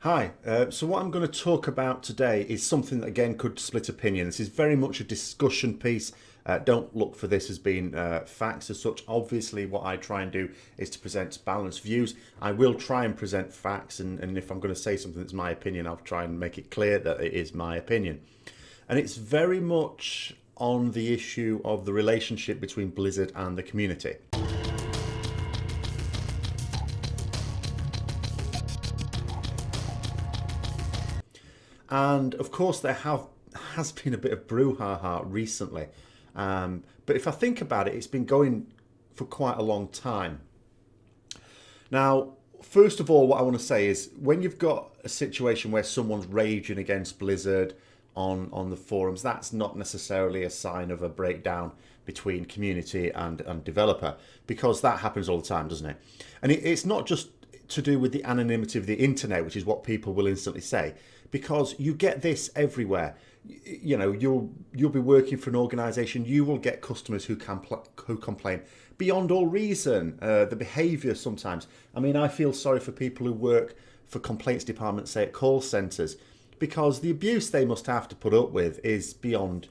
Hi, so what I'm going to talk about today is something that again could split opinion. This is very much a discussion piece. Don't look for this as being facts as such. Obviously what I try and do is to present balanced views. I will try and present facts, and if I'm going to say something that's my opinion, I'll try and make it clear that it is my opinion. And it's very much on the issue of the relationship between Blizzard and the community. And of course there has been a bit of brouhaha recently. But if I think about it, it's been going for quite a long time. Now, first of all, what I want to say is when you've got a situation where someone's raging against Blizzard on the forums, that's not necessarily a sign of a breakdown between community and developer, because that happens all the time, doesn't it? And it's not just to do with the anonymity of the internet, which is what people will instantly say, because you get this everywhere. You know, you'll be working for an organization, you will get customers who complain beyond all reason. The behavior sometimes, I mean, I feel sorry for people who work for complaints departments, say at call centers, because the abuse they must have to put up with is beyond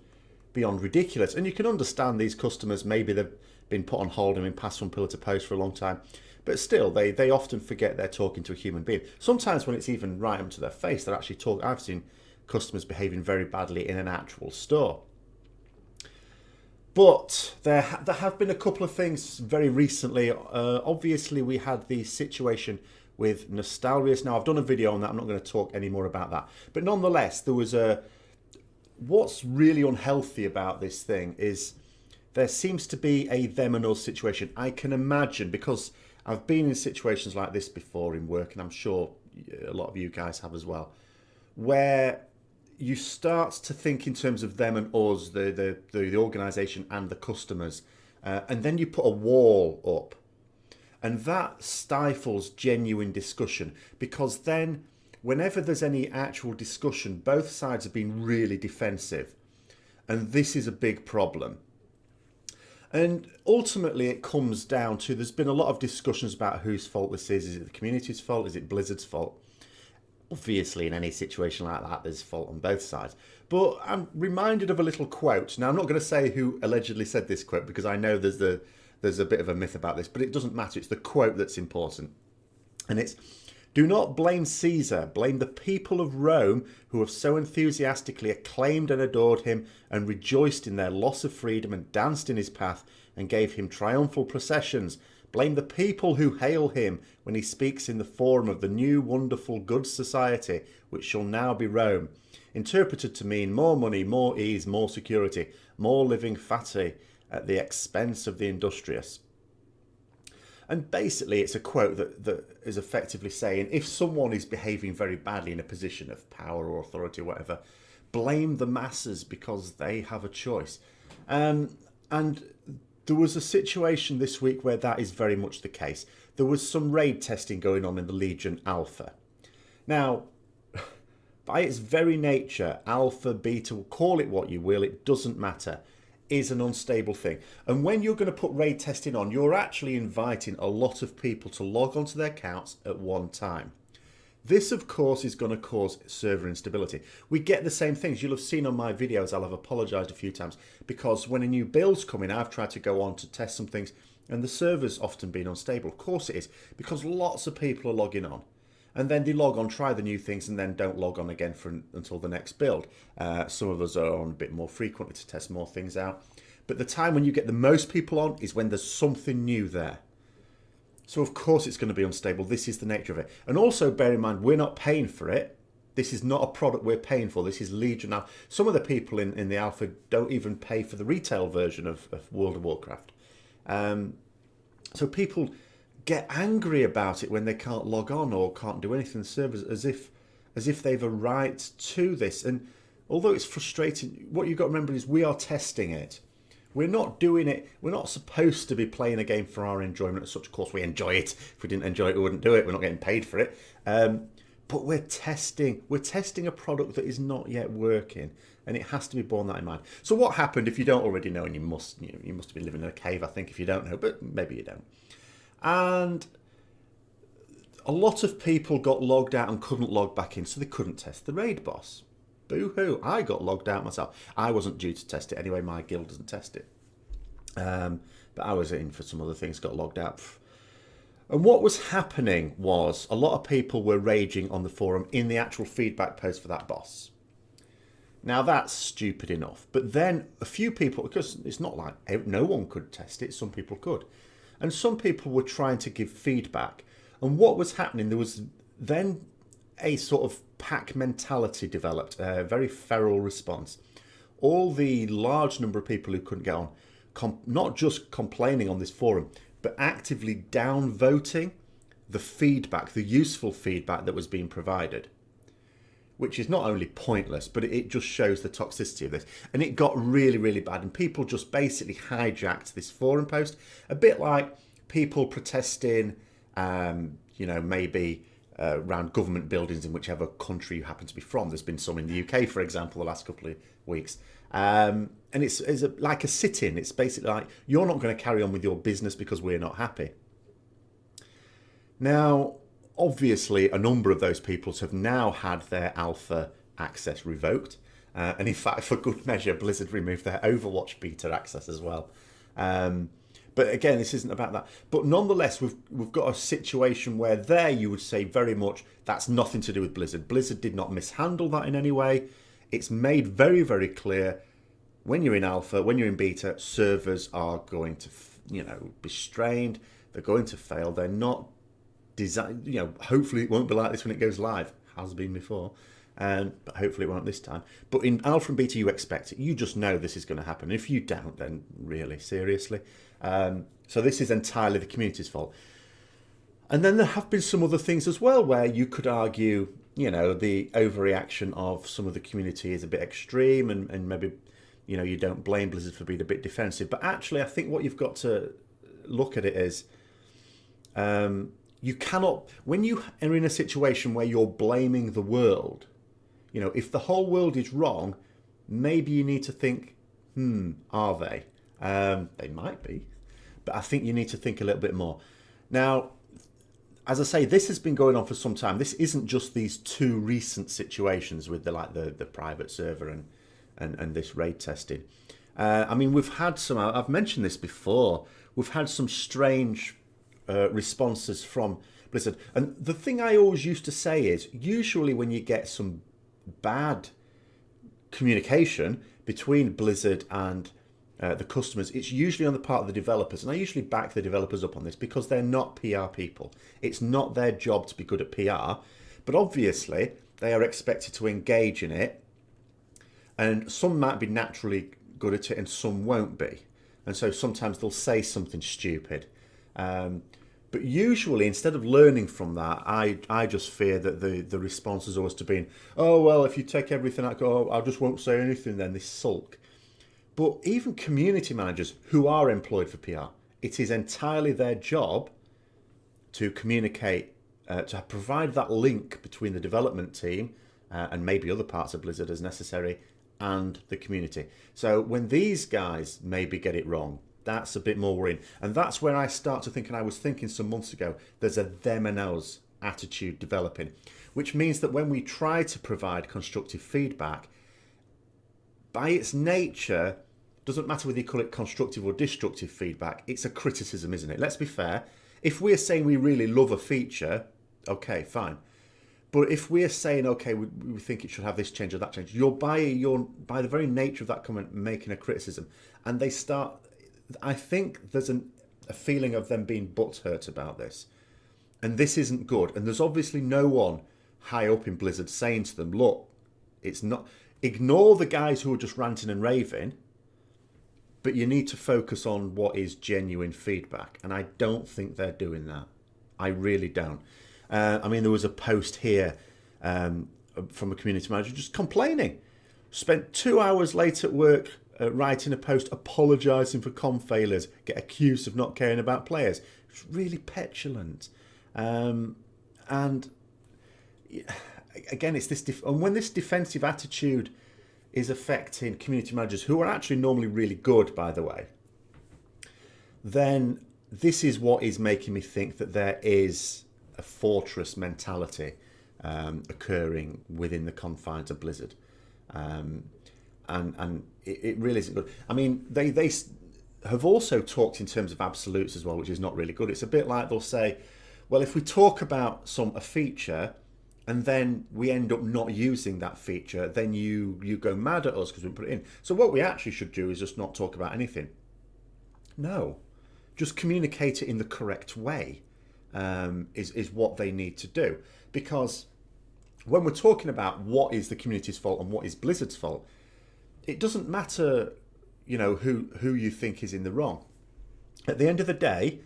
ridiculous. And you can understand these customers, maybe they've been put on hold and been passed from pillar to post for a long time, but still they often forget they're talking to a human being. Sometimes when it's even right up to their face, they're actually talking. I've seen customers behaving very badly in an actual store. But there have been a couple of things very recently. Obviously we had the situation with Nostalrius. Now I've done a video on that, I'm not going to talk any more about that, but nonetheless there was what's really unhealthy about this thing is there seems to be a them and us situation. I can imagine, because I've been in situations like this before in work, and I'm sure a lot of you guys have as well, where you start to think in terms of them and us, the organisation and the customers, and then you put a wall up, and that stifles genuine discussion, because then whenever there's any actual discussion, both sides have been really defensive, and this is a big problem. And ultimately it comes down to, there's been a lot of discussions about whose fault this is. Is it the community's fault? Is it Blizzard's fault? Obviously in any situation like that there's fault on both sides. But I'm reminded of a little quote. Now I'm not going to say who allegedly said this quote, because I know there's a bit of a myth about this, but it doesn't matter. It's the quote that's important. And it's, "Do not blame Caesar, blame the people of Rome who have so enthusiastically acclaimed and adored him and rejoiced in their loss of freedom and danced in his path and gave him triumphal processions. Blame the people who hail him when he speaks in the forum of the new wonderful good society which shall now be Rome, interpreted to mean more money, more ease, more security, more living fatty at the expense of the industrious." And basically it's a quote that is effectively saying, if someone is behaving very badly in a position of power or authority or whatever, blame the masses because they have a choice. And there was a situation this week where that is very much the case. There was some raid testing going on in the Legion Alpha. Now, by its very nature, alpha, beta, call it what you will, it doesn't matter, is an unstable thing. And when you're going to put raid testing on, you're actually inviting a lot of people to log onto their accounts at one time. This, of course, is going to cause server instability. We get the same things. You'll have seen on my videos, I'll have apologised a few times, because when a new build's come in, I've tried to go on to test some things, and the server's often been unstable. Of course it is, because lots of people are logging on. And then they log on, try the new things, and then don't log on again until the next build. Some of us are on a bit more frequently to test more things out. But the time when you get the most people on is when there's something new there. So of course it's going to be unstable. This is the nature of it. And also bear in mind, we're not paying for it. This is not a product we're paying for. This is Legion. Now, some of the people in the alpha don't even pay for the retail version of World of Warcraft. So people get angry about it when they can't log on or can't do anything in the servers, as if they've a right to this. And although it's frustrating, what you've got to remember is we are testing it. We're not doing it, we're not supposed to be playing a game for our enjoyment as such. Of course we enjoy it. If we didn't enjoy it, we wouldn't do it. We're not getting paid for it. But we're testing a product that is not yet working, and it has to be borne that in mind. So what happened, if you don't already know, and you must have been living in a cave, I think, if you don't know, but maybe you don't. And a lot of people got logged out and couldn't log back in, so they couldn't test the raid boss. Boo-hoo. I got logged out myself. I wasn't due to test it anyway. My guild doesn't test it. But I was in for some other things, got logged out. And what was happening was a lot of people were raging on the forum in the actual feedback post for that boss. Now that's stupid enough. But then a few people, because it's not like no one could test it, some people could. And some people were trying to give feedback. And what was happening, there was then a sort of pack mentality developed, a very feral response. All the large number of people who couldn't get on, not just complaining on this forum, but actively downvoting the feedback, the useful feedback that was being provided, which is not only pointless, but it just shows the toxicity of this. And it got really, really bad. And people just basically hijacked this forum post, a bit like people protesting, maybe around government buildings in whichever country you happen to be from. There's been some in the UK, for example, the last couple of weeks. And it's like a sit-in. It's basically like, you're not going to carry on with your business because we're not happy. Now, obviously, a number of those people have now had their alpha access revoked. And in fact, for good measure, Blizzard removed their Overwatch beta access as well. But again, this isn't about that. But nonetheless, we've got a situation where there you would say very much that's nothing to do with Blizzard. Blizzard did not mishandle that in any way. It's made very, very clear when you're in alpha, when you're in beta, servers are going to, be strained. They're going to fail. They're not designed, hopefully it won't be like this when it goes live. Has been before. But hopefully it won't this time. But in alpha and beta, you expect it. You just know this is going to happen. If you don't, then really, seriously. So this is entirely the community's fault. And then there have been some other things as well where you could argue, the overreaction of some of the community is a bit extreme and maybe, you don't blame Blizzard for being a bit defensive. But actually, I think what you've got to look at it is you cannot, when you are in a situation where you're blaming the world, if the whole world is wrong, maybe you need to think, are they? They might be, but I think you need to think a little bit more. Now, as I say, this has been going on for some time. This isn't just these two recent situations with the private server and this raid testing. We've had some, I've mentioned this before, we've had some strange responses from Blizzard. And the thing I always used to say is, usually when you get some bad communication between Blizzard and the customers, it's usually on the part of the developers. And I usually back the developers up on this because they're not PR people. It's not their job to be good at PR. But obviously, they are expected to engage in it. And some might be naturally good at it and some won't be. And so sometimes they'll say something stupid. But usually, instead of learning from that, I just fear that the response is always to being, oh, well, if you take everything out, I just won't say anything then, this sulk. But even community managers who are employed for PR, it is entirely their job to communicate, to provide that link between the development team and maybe other parts of Blizzard as necessary and the community. So when these guys maybe get it wrong, that's a bit more worrying. And that's where I start to think, and I was thinking some months ago, there's a them and us attitude developing, which means that when we try to provide constructive feedback, by its nature, doesn't matter whether you call it constructive or destructive feedback, it's a criticism, isn't it? Let's be fair. If we're saying we really love a feature, okay, fine. But if we're saying, okay, we think it should have this change or that change, you're by the very nature of that comment making a criticism. And they start, I think there's a feeling of them being butthurt about this. And this isn't good. And there's obviously no one high up in Blizzard saying to them, look, it's not, ignore the guys who are just ranting and raving, but you need to focus on what is genuine feedback. And I don't think they're doing that. I really don't. There was a post here from a community manager just complaining. Spent 2 hours late at work writing a post apologising for comm failures, get accused of not caring about players. It's really petulant. And again, it's this. And when this defensive attitude is affecting community managers, who are actually normally really good, by the way, then this is what is making me think that there is a fortress mentality occurring within the confines of Blizzard. And it really isn't good. I mean, they have also talked in terms of absolutes as well, which is not really good. It's a bit like they'll say, well, if we talk about a feature and then we end up not using that feature, then you go mad at us because we put it in. So what we actually should do is just not talk about anything. No, just communicate it in the correct way is what they need to do. Because when we're talking about what is the community's fault and what is Blizzard's fault, it doesn't matter, you know, who you think is in the wrong. At the end of the day,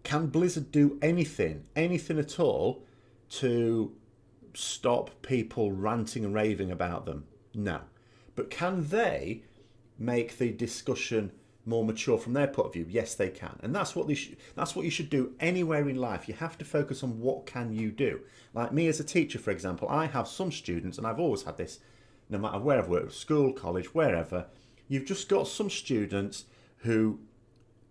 can Blizzard do anything at all to stop people ranting and raving about them? No. But can they make the discussion more mature from their point of view? Yes, they can. And that's what you should do anywhere in life. You have to focus on what can you do. Like me as a teacher, for example, I have some students, and I've always had this, no matter where I've worked, school, college, wherever, you've just got some students who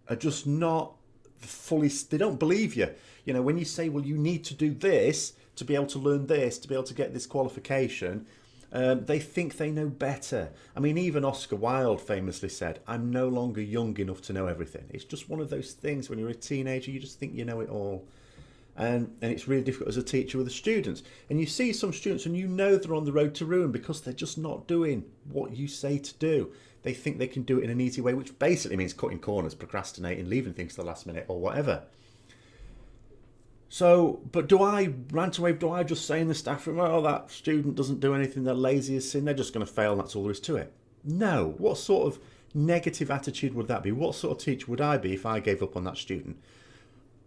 are just not fully, they don't believe you. You know, when you say, well, you need to do this to be able to learn this, to be able to get this qualification, they think they know better. I mean, even Oscar Wilde famously said, I'm no longer young enough to know everything. It's just one of those things when you're a teenager, you just think you know it all. And it's really difficult as a teacher with the students. And you see some students and you know they're on the road to ruin because they're just not doing what you say to do. They think they can do it in an easy way, which basically means cutting corners, procrastinating, leaving things to the last minute or whatever. So, but do I rant away? Do I just say in the staff room, oh, that student doesn't do anything, they're lazy as sin, they're just going to fail and that's all there is to it? No. What sort of negative attitude would that be? What sort of teacher would I be if I gave up on that student?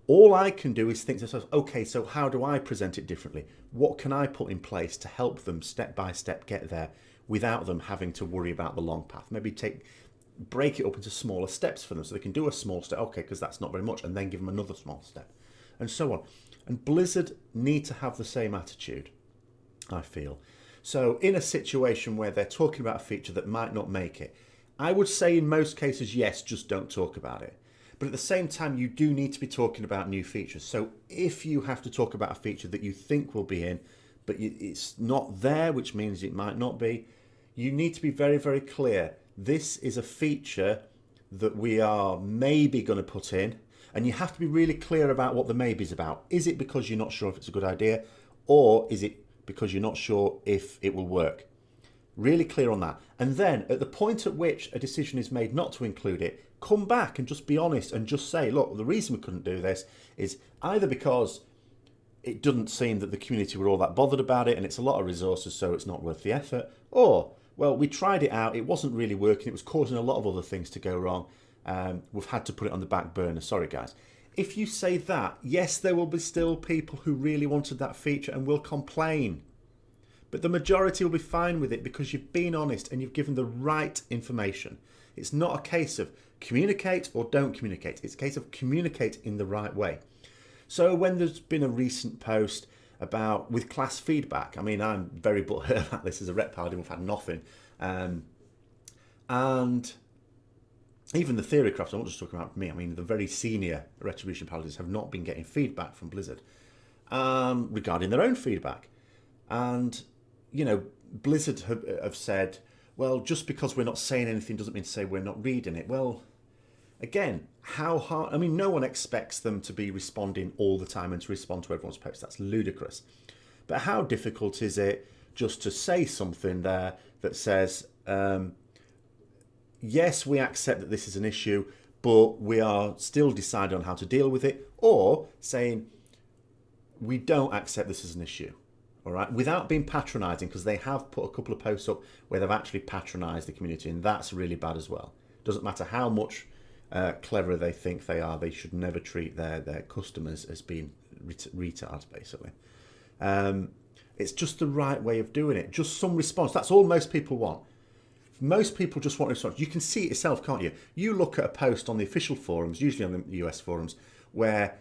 All I can do is think to myself, okay, so how do I present it differently? What can I put in place to help them step by step get there without them having to worry about the long path? Maybe break it up into smaller steps for them so they can do a small step, okay, because that's not very much, and then give them another small step, and so on. And Blizzard need to have the same attitude, I feel. So in a situation where they're talking about a feature that might not make it, I would say in most cases, yes, just don't talk about it. But at the same time, you do need to be talking about new features. So if you have to talk about a feature that you think will be in, but it's not there, which means it might not be, you need to be very, very clear. This is a feature that we are maybe going to put in, and you have to be really clear about what the maybe is about. Is it because you're not sure if it's a good idea, or is it because you're not sure if it will work? Really clear on that. And then at the point at which a decision is made not to include it, come back and just be honest and just say, look, the reason we couldn't do this is either because it doesn't seem that the community were all that bothered about it and it's a lot of resources, so it's not worth the effort, or, well, we tried it out, it wasn't really working, it was causing a lot of other things to go wrong, we've had to put it on the back burner, sorry guys. If you say that, yes, there will be still people who really wanted that feature and will complain. But the majority will be fine with it because you've been honest and you've given the right information. It's not a case of communicate or don't communicate. It's a case of communicate in the right way. So when there's been a recent post about with class feedback, I mean, I'm very butthurt about this as a rep paladin, we've had nothing. And even the theory craft, I'm not just talking about me, I mean, the very senior retribution paladins have not been getting feedback from Blizzard regarding their own feedback. And, you know, Blizzard have said, well, just because we're not saying anything doesn't mean to say we're not reading it. Well, again, how hard... I mean, no one expects them to be responding all the time and to respond to everyone's posts. That's ludicrous. But how difficult is it just to say something there that says, yes, we accept that this is an issue, but we are still deciding on how to deal with it, or saying, we don't accept this as an issue. All right, without being patronising, because they have put a couple of posts up where they've actually patronised the community, and that's really bad as well. Doesn't matter how much cleverer they think they are, they should never treat their customers as being retards, basically. It's just the right way of doing it. Just some response. That's all most people want. Most people just want a response. You can see it yourself, can't you? You look at a post on the official forums, usually on the US forums, where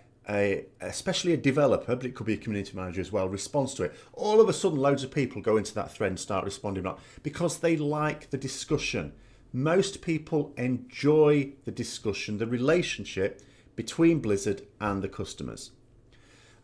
especially a developer, but it could be a community manager as well, responds to it. All of a sudden, loads of people go into that thread and start responding back because they like the discussion. Most people enjoy the discussion, the relationship between Blizzard and the customers.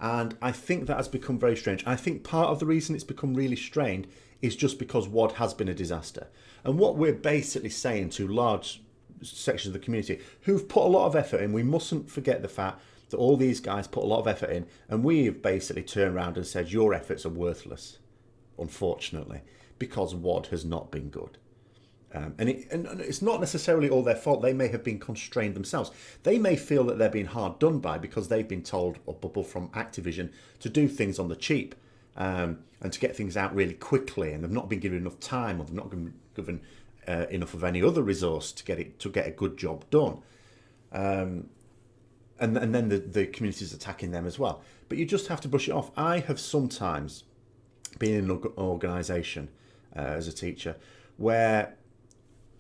And I think that has become very strange. I think part of the reason it's become really strained is just because WOD has been a disaster. And what we're basically saying to large sections of the community who've put a lot of effort in, we mustn't forget the fact that all these guys put a lot of effort in, and we've basically turned around and said your efforts are worthless, unfortunately, because WOD has not been good. And it's not necessarily all their fault. They may have been constrained themselves. They may feel that they're being hard done by because they've been told from Activision to do things on the cheap and to get things out really quickly, and they've not been given enough time, or they've not been given enough of any other resource to get a good job done. And then the community's attacking them as well. But you just have to brush it off. I have sometimes been in an organisation as a teacher where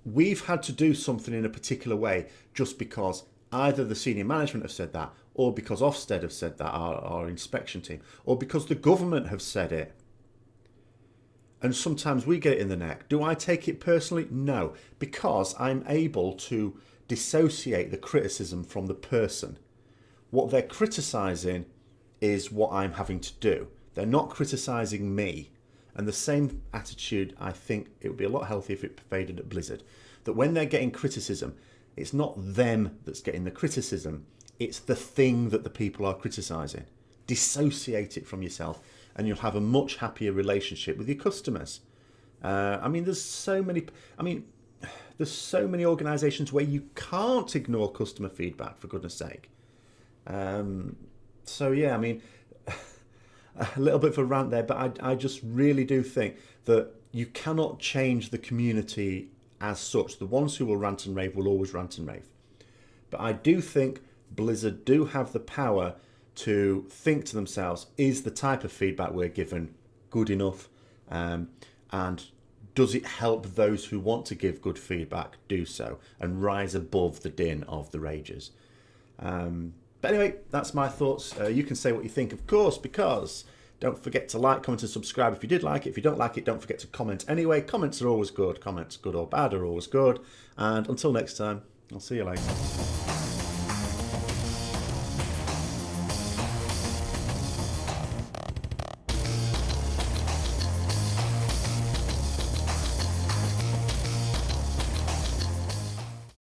we've had to do something in a particular way just because either the senior management have said that, or because Ofsted have said that, our inspection team, or because the government have said it. And sometimes we get it in the neck. Do I take it personally? No, because I'm able to dissociate the criticism from the person. What they're criticising is what I'm having to do. They're not criticising me. And the same attitude, I think it would be a lot healthier if it pervaded at Blizzard. That when they're getting criticism, it's not them that's getting the criticism. It's the thing that the people are criticising. Dissociate it from yourself, and you'll have a much happier relationship with your customers. There's so many organisations where you can't ignore customer feedback, for goodness sake. A little bit of a rant there, but I just really do think that you cannot change the community as such. The ones who will rant and rave will always rant and rave. But I do think Blizzard do have the power to think to themselves, is the type of feedback we're given good enough? And does it help those who want to give good feedback do so and rise above the din of the rages? But anyway, that's my thoughts. You can say what you think, of course, because don't forget to like, comment and subscribe if you did like it. If you don't like it, don't forget to comment anyway. Comments are always good. Comments, good or bad, are always good. And until next time, I'll see you later.